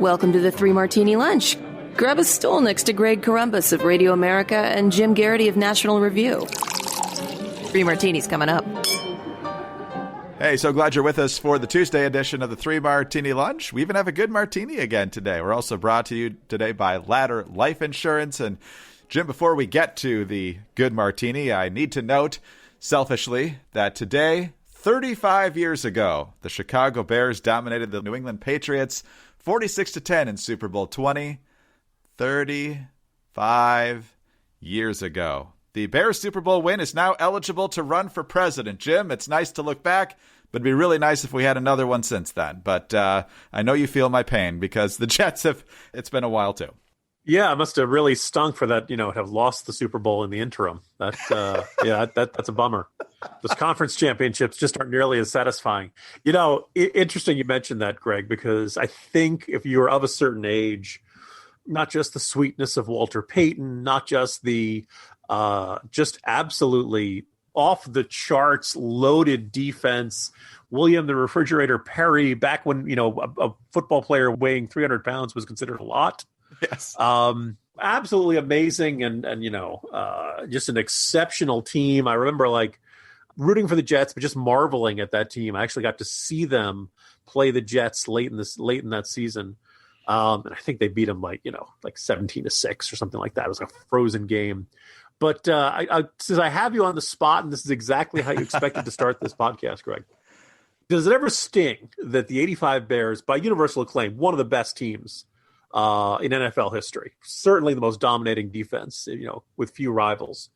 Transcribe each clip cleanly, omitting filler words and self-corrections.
Welcome to the Three Martini Lunch. Grab a stool next to Greg Columbus of Radio America and Jim Garrity of National Review. Three Martinis coming up. Hey, so glad you're with us for the Tuesday edition of the Three Martini Lunch. We even have a good martini again today. We're also brought to you today by Ladder Life Insurance. And Jim, before we get to the good martini, I need to note, selfishly, that today, 35 years ago, the Chicago Bears dominated the New England Patriots 46-10 in Super Bowl 20. 35 years ago. The Bears Super Bowl win is now eligible to run for president. Jim, it's nice to look back, but it'd be really nice if we had another one since then. But I know you feel my pain because the Jets it's been a while too. Yeah, it must have really stunk for that, have lost the Super Bowl in the interim. That's a bummer. Those conference championships just aren't nearly as satisfying. Interesting you mentioned that, Greg, because I think if you were of a certain age, not just the sweetness of Walter Payton, not just the just absolutely off the charts loaded defense, William the Refrigerator Perry, back when, a football player weighing 300 pounds was considered a lot. Yes. Absolutely amazing. And just an exceptional team. I remember rooting for the Jets, but just marveling at that team. I actually got to see them play the Jets late in that season. And I think they beat them 17-6 or something like that. It was a frozen game. But since I have you on the spot, and this is exactly how you expected to start this podcast, Greg, does it ever sting that the 85 Bears, by universal acclaim, one of the best teams in NFL history, certainly the most dominating defense, with few rivals,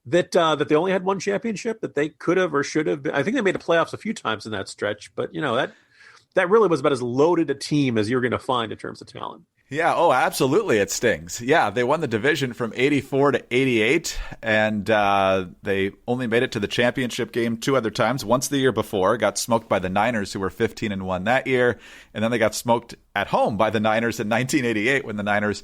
that they only had one championship, that they could have or should have been? I think they made the playoffs a few times in that stretch, but that really was about as loaded a team as you're going to find in terms of talent. Yeah, oh, absolutely, it stings. Yeah, they won the division from 84 to 88, and they only made it to the championship game two other times. Once the year before, got smoked by the Niners, who were 15-1 that year, and then they got smoked at home by the Niners in 1988 when the Niners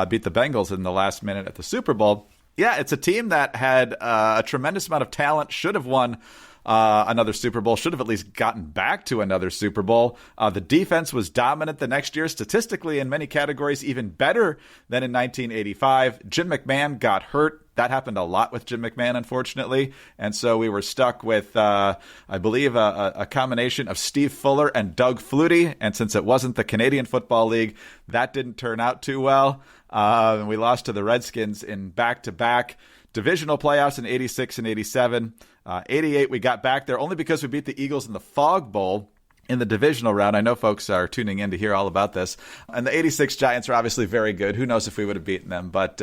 beat the Bengals in the last minute at the Super Bowl. Yeah, it's a team that had a tremendous amount of talent, should have won another Super Bowl, should have at least gotten back to another Super Bowl. The defense was dominant the next year, statistically in many categories, even better than in 1985. Jim McMahon got hurt. That happened a lot with Jim McMahon, unfortunately. And so we were stuck with, I believe, a combination of Steve Fuller and Doug Flutie. And since it wasn't the Canadian Football League, that didn't turn out too well. We lost to the Redskins in back-to-back divisional playoffs in 86 and 87. 88, we got back there only because we beat the Eagles in the Fog Bowl in the divisional round. I know folks are tuning in to hear all about this. And the 86 Giants are obviously very good. Who knows if we would have beaten them. But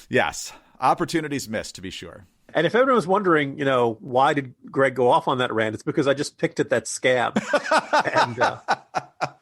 yes, opportunities missed, to be sure. And if everyone was wondering, why did Greg go off on that rant, it's because I just picked at that scab. And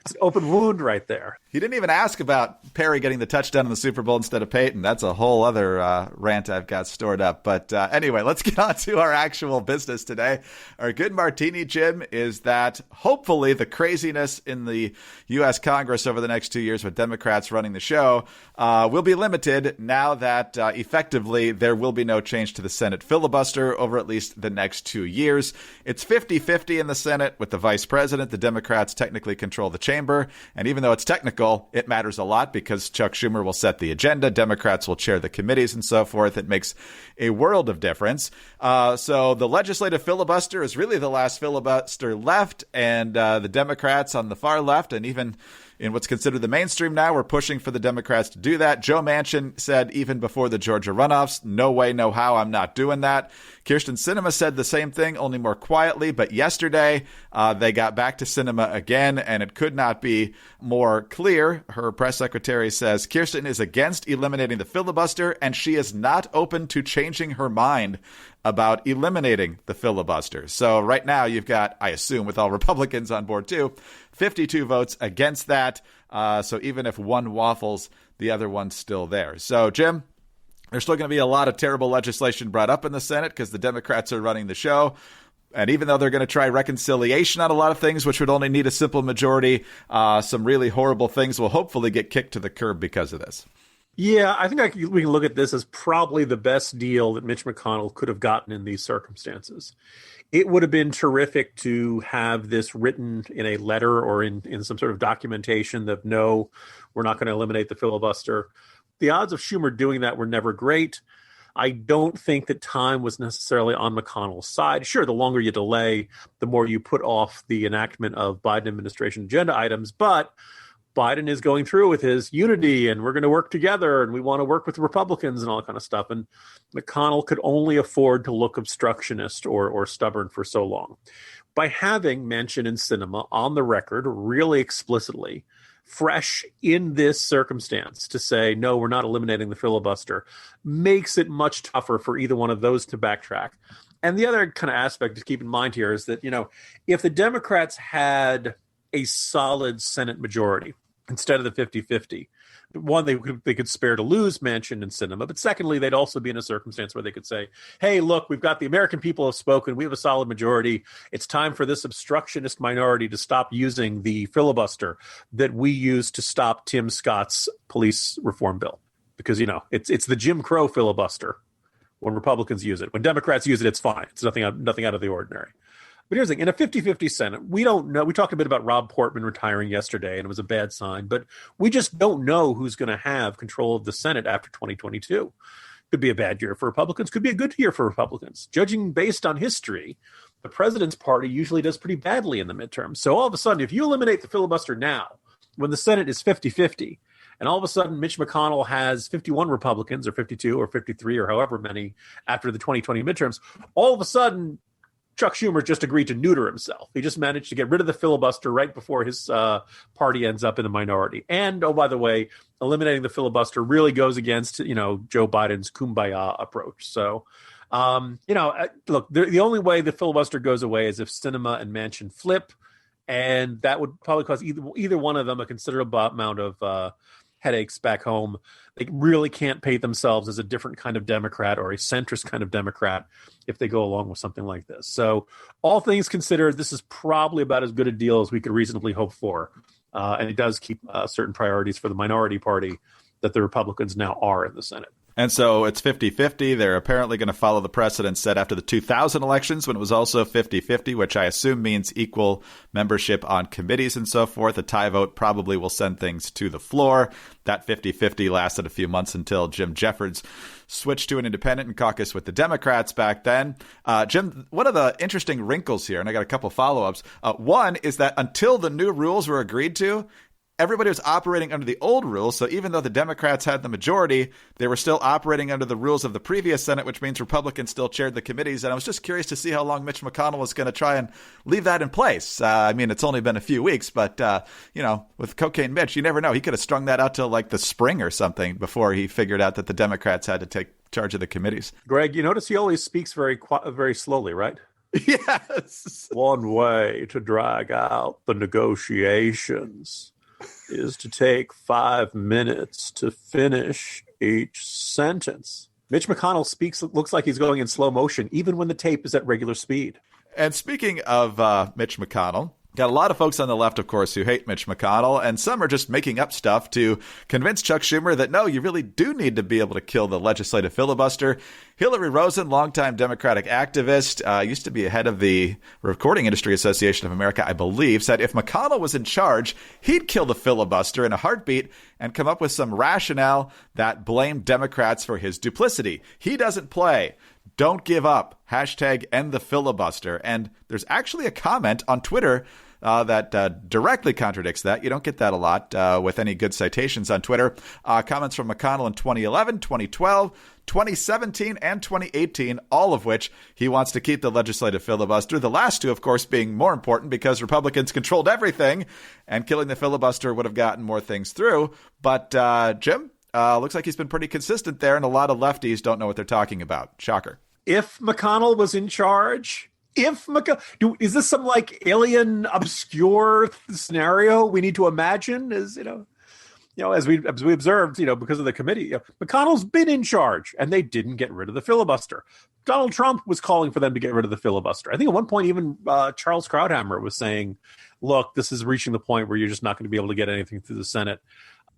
it's an open wound right there. He didn't even ask about Perry getting the touchdown in the Super Bowl instead of Peyton. That's a whole other rant I've got stored up. But anyway, let's get on to our actual business today. Our good martini, Jim, is that hopefully the craziness in the U.S. Congress over the next 2 years with Democrats running the show will be limited now that effectively there will be no change to the Senate filibuster over at least the next 2 years. It's 50-50 in the Senate with the vice president. The Democrats technically control the chamber. And even though it's technical, it matters a lot because Chuck Schumer will set the agenda. Democrats will chair the committees and so forth. It makes a world of difference. So the legislative filibuster is really the last filibuster left. And the Democrats on the far left, and even in what's considered the mainstream now, we're pushing for the Democrats to do that. Joe Manchin said even before the Georgia runoffs, no way, no how, I'm not doing that. Kyrsten Sinema said the same thing, only more quietly. But yesterday, they got back to Sinema again, and it could not be more clear. Her press secretary says Kyrsten is against eliminating the filibuster, and she is not open to changing her mind about eliminating the filibuster. So right now you've got, I assume with all Republicans on board too, 52 votes against that. So even if one waffles, the other one's still there. So Jim, there's still going to be a lot of terrible legislation brought up in the Senate because the Democrats are running the show. And even though they're going to try reconciliation on a lot of things, which would only need a simple majority, some really horrible things will hopefully get kicked to the curb because of this. Yeah, I think we can look at this as probably the best deal that Mitch McConnell could have gotten in these circumstances. It would have been terrific to have this written in a letter or in some sort of documentation that, no, we're not going to eliminate the filibuster. The odds of Schumer doing that were never great. I don't think that time was necessarily on McConnell's side. Sure, the longer you delay, the more you put off the enactment of Biden administration agenda items, but Biden is going through with his unity and we're going to work together and we want to work with Republicans and all that kind of stuff. And McConnell could only afford to look obstructionist or stubborn for so long. By having Manchin and Sinema on the record really explicitly, fresh in this circumstance, to say, no, we're not eliminating the filibuster, makes it much tougher for either one of those to backtrack. And the other kind of aspect to keep in mind here is that, if the Democrats had a solid Senate majority instead of the 50-50. One, they could spare to lose Manchin and Sinema, but secondly, they'd also be in a circumstance where they could say, hey, look, we've got the American people have spoken. We have a solid majority. It's time for this obstructionist minority to stop using the filibuster that we used to stop Tim Scott's police reform bill. Because, it's the Jim Crow filibuster when Republicans use it. When Democrats use it, it's fine. It's nothing out of the ordinary. But here's the thing. In a 50-50 Senate, we don't know. We talked a bit about Rob Portman retiring yesterday, and it was a bad sign. But we just don't know who's going to have control of the Senate after 2022. Could be a bad year for Republicans. Could be a good year for Republicans. Judging based on history, the president's party usually does pretty badly in the midterms. So all of a sudden, if you eliminate the filibuster now, when the Senate is 50-50, and all of a sudden Mitch McConnell has 51 Republicans or 52 or 53 or however many after the 2020 midterms, all of a sudden Chuck Schumer just agreed to neuter himself. He just managed to get rid of the filibuster right before his party ends up in the minority. And, oh, by the way, eliminating the filibuster really goes against, Joe Biden's kumbaya approach. So, look, the only way the filibuster goes away is if Sinema and Manchin flip, and that would probably cause either one of them a considerable amount of headaches back home. They really can't paint themselves as a different kind of Democrat or a centrist kind of Democrat if they go along with something like this. So all things considered, this is probably about as good a deal as we could reasonably hope for. And it does keep certain priorities for the minority party that the Republicans now are in the Senate. And so it's 50-50. They're apparently going to follow the precedent set after the 2000 elections when it was also 50-50, which I assume means equal membership on committees and so forth. A tie vote probably will send things to the floor. That 50-50 lasted a few months until Jim Jeffords switched to an independent and caucused with the Democrats back then. Jim, one of the interesting wrinkles here, and I got a couple follow-ups. One is that until the new rules were agreed to, everybody was operating under the old rules, so even though the Democrats had the majority, they were still operating under the rules of the previous Senate, which means Republicans still chaired the committees. And I was just curious to see how long Mitch McConnell was going to try and leave that in place. It's only been a few weeks, but, with Cocaine Mitch, you never know. He could have strung that out till like the spring or something before he figured out that the Democrats had to take charge of the committees. Greg, you notice he always speaks very, very slowly, right? Yes. One way to drag out the negotiations is to take 5 minutes to finish each sentence. Mitch McConnell looks like he's going in slow motion, even when the tape is at regular speed. And speaking of Mitch McConnell, got a lot of folks on the left, of course, who hate Mitch McConnell, and some are just making up stuff to convince Chuck Schumer that, no, you really do need to be able to kill the legislative filibuster. Hillary Rosen, longtime Democratic activist, used to be head of the Recording Industry Association of America, I believe, said if McConnell was in charge, he'd kill the filibuster in a heartbeat and come up with some rationale that blamed Democrats for his duplicity. He doesn't play. Don't give up. Hashtag end the filibuster. And there's actually a comment on Twitter that directly contradicts that. You don't get that a lot with any good citations on Twitter. Comments from McConnell in 2011, 2012, 2017, and 2018, all of which he wants to keep the legislative filibuster. The last two, of course, being more important because Republicans controlled everything, and killing the filibuster would have gotten more things through. But Jim, looks like he's been pretty consistent there, and a lot of lefties don't know what they're talking about. Shocker. If McConnell was in charge, is this some like alien obscure scenario we need to imagine? As as we observed, because of the committee, McConnell's been in charge and they didn't get rid of the filibuster. Donald Trump was calling for them to get rid of the filibuster. I think at one point even Charles Krauthammer was saying, look, this is reaching the point where you're just not going to be able to get anything through the Senate.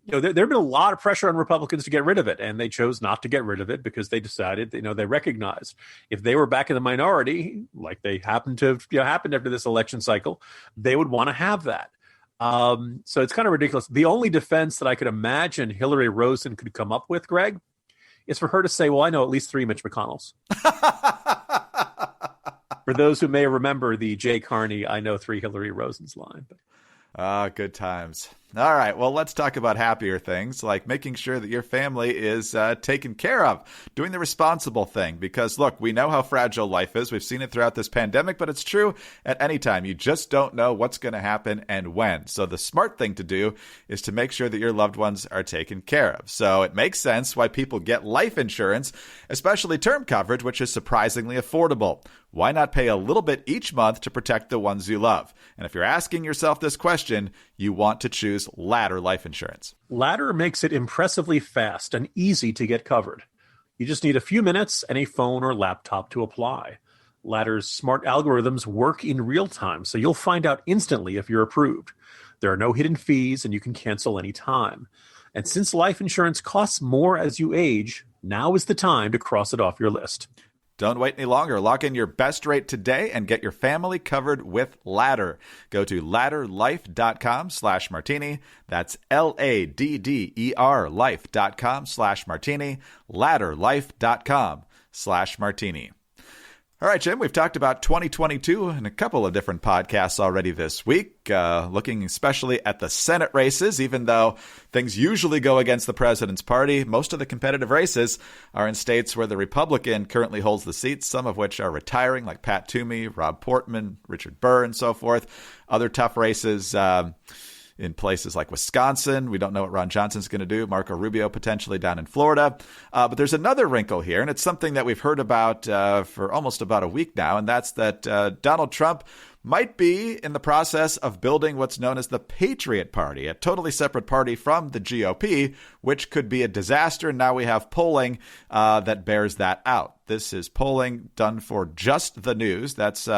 there have been a lot of pressure on Republicans to get rid of it, and they chose not to get rid of it because they decided, they recognized if they were back in the minority, like they happened to have happened after this election cycle, they would want to have that. So it's kind of ridiculous. The only defense that I could imagine Hillary Rosen could come up with, Greg, is for her to say, well, I know at least 3 Mitch McConnells. For those who may remember the Jay Carney, I know 3 Hillary Rosens line. Good times. All right, well, let's talk about happier things, like making sure that your family is taken care of, doing the responsible thing. Because, look, we know how fragile life is. We've seen it throughout this pandemic, but it's true at any time. You just don't know what's going to happen and when. So the smart thing to do is to make sure that your loved ones are taken care of. So it makes sense why people get life insurance, especially term coverage, which is surprisingly affordable. Why not pay a little bit each month to protect the ones you love? And if you're asking yourself this question, you want to choose Ladder Life Insurance. Ladder makes it impressively fast and easy to get covered. You just need a few minutes and a phone or laptop to apply. Ladder's smart algorithms work in real time, so you'll find out instantly if you're approved. There are no hidden fees, and you can cancel any time. And since life insurance costs more as you age, now is the time to cross it off your list. Don't wait any longer. Lock in your best rate today and get your family covered with Ladder. Go to ladderlife.com/martini. That's LADDER life.com/martini. Ladderlife.com/martini. All right, Jim, we've talked about 2022 in a couple of different podcasts already this week, looking especially at the Senate races. Even though things usually go against the president's party, most of the competitive races are in states where the Republican currently holds the seats, some of which are retiring, like Pat Toomey, Rob Portman, Richard Burr, and so forth. Other tough races in places like Wisconsin. We don't know what Ron Johnson's going to do. Marco Rubio potentially down in Florida. But there's another wrinkle here, and it's something that we've heard about for almost about a week now, and that's that Donald Trump might be in the process of building what's known as the Patriot Party, a totally separate party from the GOP, which could be a disaster. Now we have polling that bears that out. This is polling done for Just the News. That's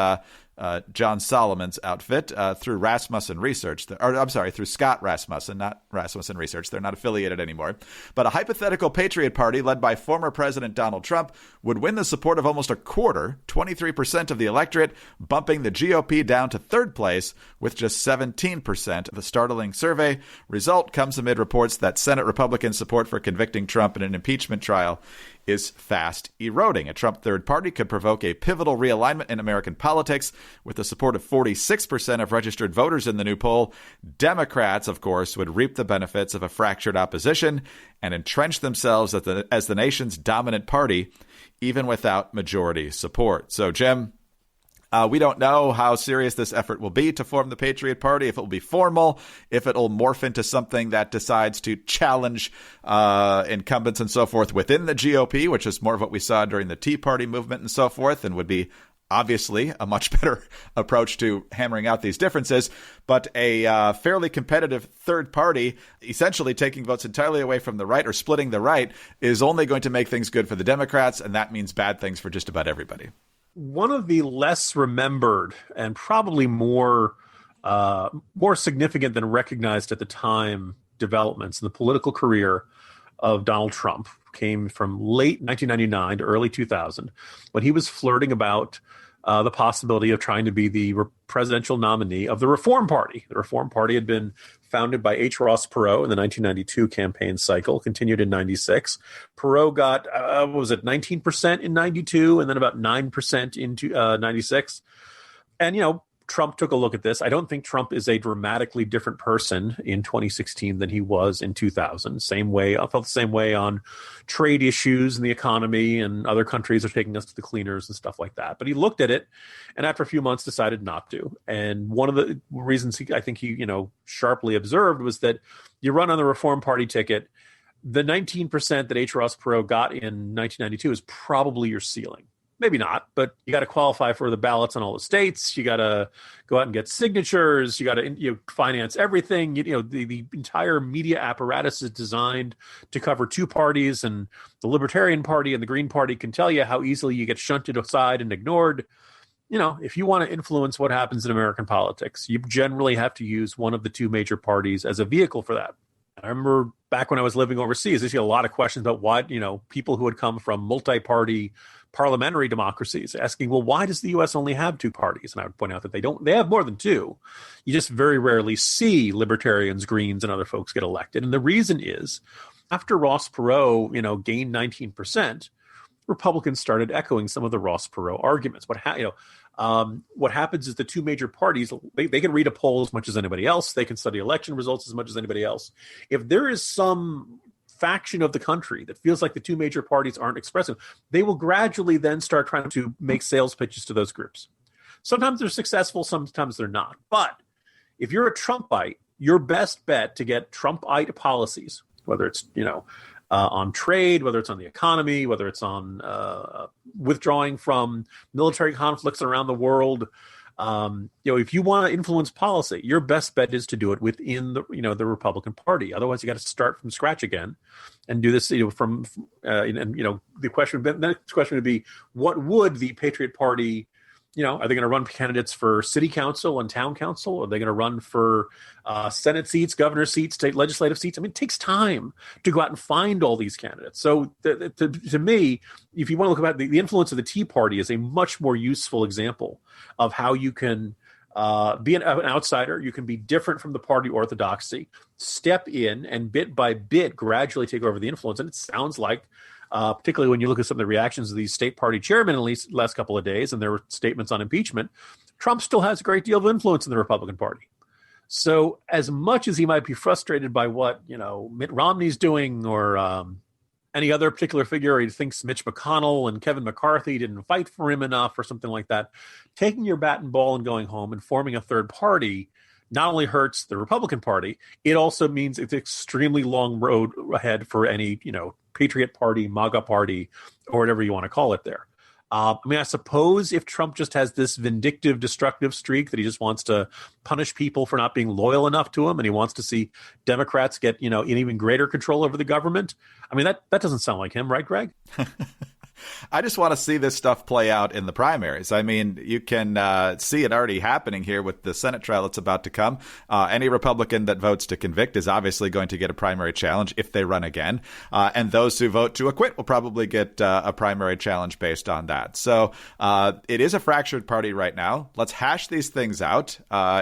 John Solomon's outfit through Rasmussen Research, through Scott Rasmussen, not Rasmussen Research. They're not affiliated anymore. But a hypothetical Patriot Party led by former President Donald Trump would win the support of almost a quarter, 23% of the electorate, bumping the GOP down to third place with just 17%. The startling survey result comes amid reports that Senate Republican support for convicting Trump in an impeachment trial is fast eroding. A Trump third party could provoke a pivotal realignment in American politics. With the support of 46% of registered voters in the new poll, Democrats, of course, would reap the benefits of a fractured opposition and entrench themselves as the nation's dominant party, even without majority support. So, Jim, we don't know how serious this effort will be to form the Patriot Party, if it will be formal, if it will morph into something that decides to challenge incumbents and so forth within the GOP, which is more of what we saw during the Tea Party movement and so forth, and would be obviously a much better approach to hammering out these differences. But a fairly competitive third party, essentially taking votes entirely away from the right or splitting the right, is only going to make things good for the Democrats, and that means bad things for just about everybody. One of the less remembered and probably more significant than recognized at the time developments in the political career of Donald Trump came from late 1999 to early 2000, when he was flirting about the possibility of trying to be the presidential nominee of the Reform Party. The Reform Party had been founded by H. Ross Perot in the 1992 campaign cycle, continued in 96. Perot got, 19% in 92, and then about 9% into 96. And, Trump took a look at this. I don't think Trump is a dramatically different person in 2016 than he was in 2000. I felt the same way on trade issues and the economy, and other countries are taking us to the cleaners and stuff like that. But he looked at it, and after a few months decided not to. And one of the reasons he sharply observed was that you run on the Reform Party ticket, the 19% that H. Ross Perot got in 1992 is probably your ceiling. Maybe not, but you got to qualify for the ballots in all the states. You got to go out and get signatures. You got to finance everything. The entire media apparatus is designed to cover two parties, and the Libertarian Party and the Green Party can tell you how easily you get shunted aside and ignored. If you want to influence what happens in American politics, you generally have to use one of the two major parties as a vehicle for that. I remember back when I was living overseas, I see a lot of questions about why, people who had come from multi-party parliamentary democracies asking, well, why does the U.S. only have two parties? And I would point out that they have more than two. You just very rarely see libertarians, Greens, and other folks get elected. And the reason is, after Ross Perot, gained 19%, Republicans started echoing some of the Ross Perot arguments. What happens is the two major parties, they can read a poll as much as anybody else. They can study election results as much as anybody else. If there is some faction of the country that feels like the two major parties aren't expressive, they will gradually then start trying to make sales pitches to those groups. Sometimes they're successful, sometimes they're not. But if you're a Trumpite, your best bet to get Trumpite policies, whether it's, on trade, whether it's on the economy, whether it's on withdrawing from military conflicts around the world, if you want to influence policy, your best bet is to do it within the Republican Party. Otherwise, you got to start from scratch again and do this. The next question would be, what would the Patriot Party? Are they going to run candidates for city council and town council? Are they going to run for Senate seats, governor seats, state legislative seats? I mean, it takes time to go out and find all these candidates. So to me, if you want to look about the influence of the Tea Party is a much more useful example of how you can be an outsider. You can be different from the party orthodoxy, step in and bit by bit gradually take over the influence. And it sounds like, particularly when you look at some of the reactions of these state party chairmen, at least last couple of days, and there were statements on impeachment, Trump still has a great deal of influence in the Republican Party. So as much as he might be frustrated by what, Mitt Romney's doing or any other particular figure, or he thinks Mitch McConnell and Kevin McCarthy didn't fight for him enough or something like that, taking your bat and ball and going home and forming a third party not only hurts the Republican Party, it also means it's an extremely long road ahead for any, Patriot Party, MAGA Party, or whatever you want to call it there. I suppose if Trump just has this vindictive, destructive streak that he just wants to punish people for not being loyal enough to him, and he wants to see Democrats get, in even greater control over the government. I mean, that doesn't sound like him, right, Greg? I just want to see this stuff play out in the primaries. I mean, you can see it already happening here with the Senate trial that's about to come. Any Republican that votes to convict is obviously going to get a primary challenge if they run again. And those who vote to acquit will probably get a primary challenge based on that. So it is a fractured party right now. Let's hash these things out.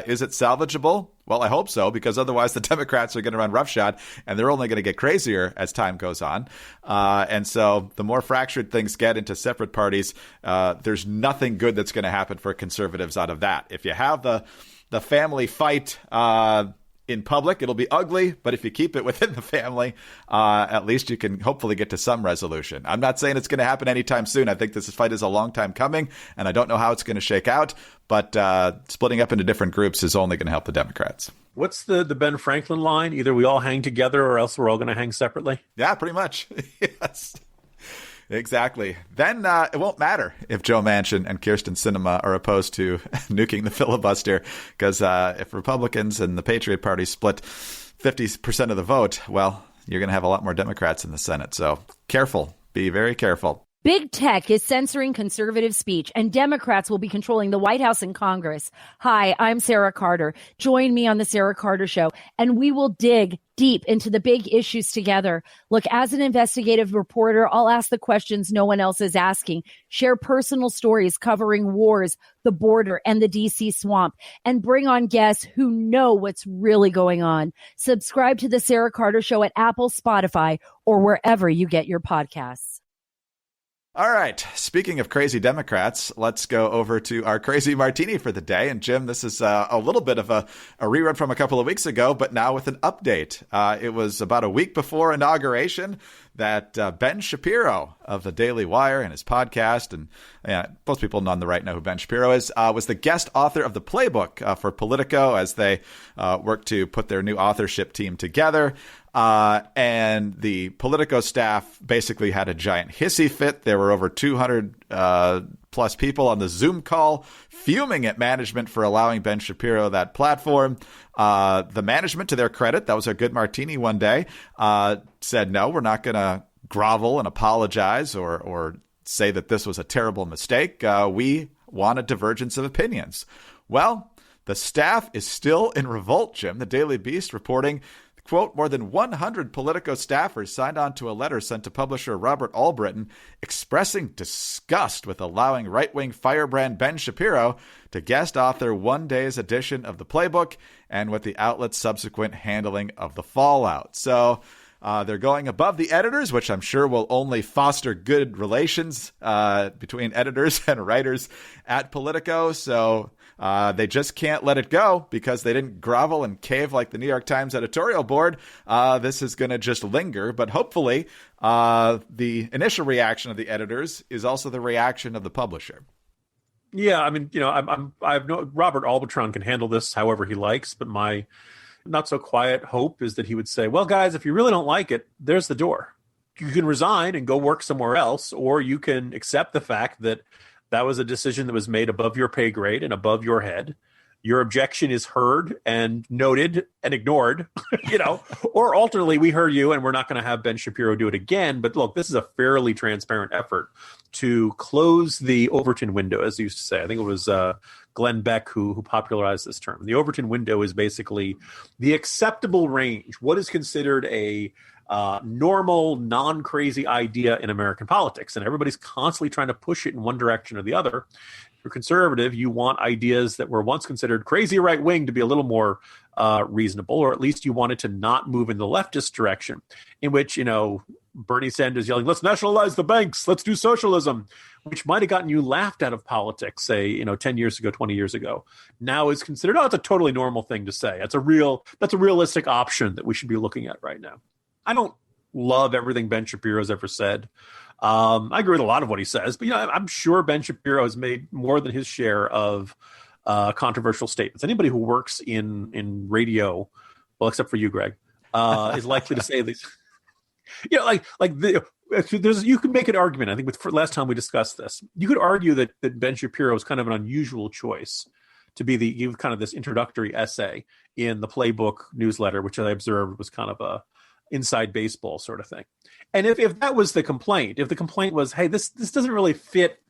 Is it salvageable? Well, I hope so, because otherwise the Democrats are going to run roughshod, and they're only going to get crazier as time goes on. And so the more fractured things get into separate parties, there's nothing good that's going to happen for conservatives out of that. If you have the family fight in public, it'll be ugly, but if you keep it within the family, at least you can hopefully get to some resolution. I'm not saying it's going to happen anytime soon. I think this fight is a long time coming, and I don't know how it's going to shake out, but splitting up into different groups is only going to help the Democrats. What's the Ben Franklin line? Either we all hang together or else we're all going to hang separately? Yeah, pretty much. Yes. Exactly. Then it won't matter if Joe Manchin and Kyrsten Sinema are opposed to nuking the filibuster, because if Republicans and the Patriot Party split 50% of the vote, well, you're going to have a lot more Democrats in the Senate. So careful. Be very careful. Big tech is censoring conservative speech, and Democrats will be controlling the White House and Congress. Hi, I'm Sarah Carter. Join me on The Sarah Carter Show, and we will dig deep into the big issues together. Look, as an investigative reporter, I'll ask the questions no one else is asking, share personal stories covering wars, the border, and the D.C. swamp, and bring on guests who know what's really going on. Subscribe to The Sarah Carter Show at Apple, Spotify, or wherever you get your podcasts. All right. Speaking of crazy Democrats, let's go over to our crazy martini for the day. And Jim, this is a little bit of a rerun from a couple of weeks ago, but now with an update. It was about a week before inauguration that Ben Shapiro of the Daily Wire and his podcast, and most people on the right know who Ben Shapiro is, was the guest author of the playbook for Politico as they work to put their new authorship team together. And the Politico staff basically had a giant hissy fit. There were over 200 plus people on the Zoom call fuming at management for allowing Ben Shapiro that platform. The management, to their credit, that was a good martini one day, said, no, we're not going to grovel and apologize or say that this was a terrible mistake. We want a divergence of opinions. Well, the staff is still in revolt, Jim. The Daily Beast reporting quote, more than 100 Politico staffers signed on to a letter sent to publisher Robert Allbritton expressing disgust with allowing right-wing firebrand Ben Shapiro to guest author one day's edition of the playbook and with the outlet's subsequent handling of the fallout. So they're going above the editors, which I'm sure will only foster good relations between editors and writers at Politico. So they just can't let it go because they didn't grovel and cave like the New York Times editorial board. This is going to just linger. But hopefully the initial reaction of the editors is also the reaction of the publisher. Yeah, I mean, Robert Albitron can handle this however he likes, but my not so quiet hope is that he would say, well, guys, if you really don't like it, there's the door. You can resign and go work somewhere else, or you can accept the fact that that was a decision that was made above your pay grade and above your head. Your objection is heard and noted and ignored, or alternately, we heard you and we're not going to have Ben Shapiro do it again. But look, this is a fairly transparent effort to close the Overton window, as they used to say. I think it was Glenn Beck who popularized this term. The Overton window is basically the acceptable range. What is considered a normal, non-crazy idea in American politics? And everybody's constantly trying to push it in one direction or the other. If you're conservative, you want ideas that were once considered crazy right-wing to be a little more reasonable, or at least you want it to not move in the leftist direction, in which, Bernie Sanders yelling, let's nationalize the banks, let's do socialism, which might have gotten you laughed out of politics, say, 10 years ago, 20 years ago, now is considered, it's a totally normal thing to say. That's a realistic option that we should be looking at right now. I don't love everything Ben Shapiro's ever said. I agree with a lot of what he says, but I'm sure Ben Shapiro has made more than his share of controversial statements. Anybody who works in radio, well, except for you, Greg, is likely to say these. You could make an argument. I think last time we discussed this, you could argue that Ben Shapiro is kind of an unusual choice to be give kind of this introductory essay in the Playbook newsletter, which I observed was kind of a inside baseball sort of thing. And if that was the complaint, if the complaint was, hey, this doesn't really fit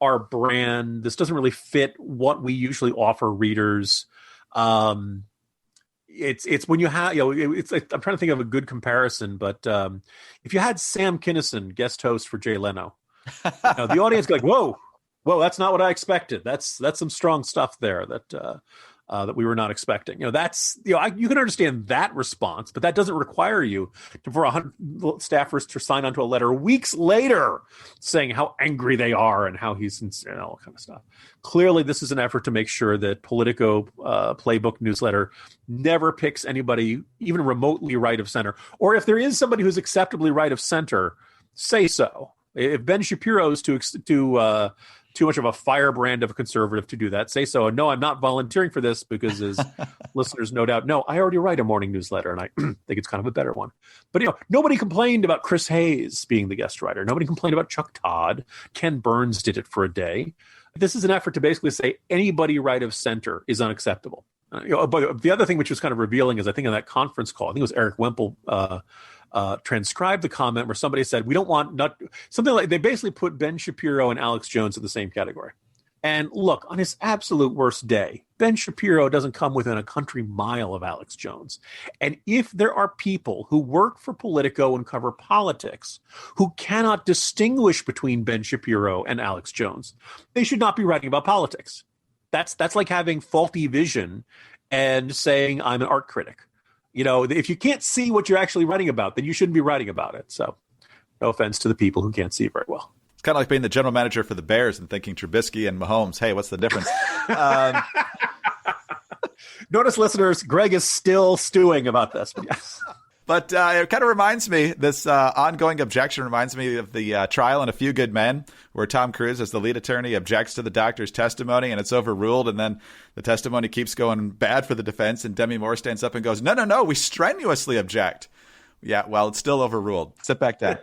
our brand, this doesn't really fit what we usually offer readers. It's when you have, it's like, I'm trying to think of a good comparison, but if you had Sam Kinison guest host for Jay Leno, the audience go like, whoa, that's not what I expected. That's some strong stuff there that we were not expecting. You can understand that response, but that doesn't require you for 100 staffers to sign onto a letter weeks later saying how angry they are and how he's all kind of stuff. Clearly, this is an effort to make sure that Politico Playbook newsletter never picks anybody even remotely right of center, or if there is somebody who's acceptably right of center, say so. If Ben Shapiro is too much of a firebrand of a conservative to do that, say so. And no, I'm not volunteering for this because as listeners no doubt know, I already write a morning newsletter and I think it's kind of a better one. But nobody complained about Chris Hayes being the guest writer. Nobody complained about Chuck Todd. Ken Burns did it for a day. This is an effort to basically say anybody right of center is unacceptable. But the other thing which was kind of revealing is I think in that conference call, I think it was Eric Wemple transcribed the comment where somebody said, we don't want something like, they basically put Ben Shapiro and Alex Jones in the same category. And look, on his absolute worst day, Ben Shapiro doesn't come within a country mile of Alex Jones. And if there are people who work for Politico and cover politics who cannot distinguish between Ben Shapiro and Alex Jones, they should not be writing about politics. That's like having faulty vision and saying I'm an art critic. If you can't see what you're actually writing about, then you shouldn't be writing about it. So no offense to the people who can't see very well. It's kind of like being the general manager for the Bears and thinking Trubisky and Mahomes, hey, what's the difference? Notice, listeners, Greg is still stewing about this. Yes. But it kind of reminds me, this ongoing objection reminds me of the trial in A Few Good Men, where Tom Cruise, as the lead attorney, objects to the doctor's testimony, and it's overruled, and then the testimony keeps going bad for the defense, and Demi Moore stands up and goes, no, we strenuously object. Yeah, well, it's still overruled. Sit back down.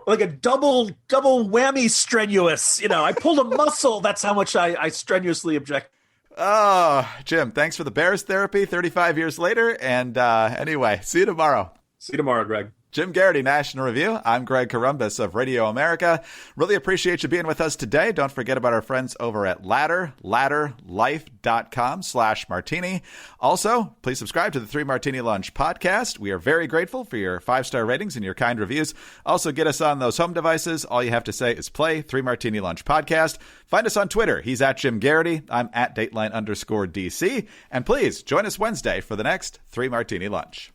Like a double whammy strenuous. I pulled a muscle. That's how much I strenuously object. Oh, Jim, thanks for the Bears therapy 35 years later. And anyway, see you tomorrow. See you tomorrow, Greg. Jim Garrity, National Review. I'm Greg Corombos of Radio America. Really appreciate you being with us today. Don't forget about our friends over at ladderlife.com/martini. Also, please subscribe to the 3 Martini Lunch podcast. We are very grateful for your 5-star ratings and your kind reviews. Also, get us on those home devices. All you have to say is play 3 Martini Lunch podcast. Find us on Twitter. He's at Jim Garrity. I'm at Dateline_DC. And please join us Wednesday for the next 3 Martini Lunch.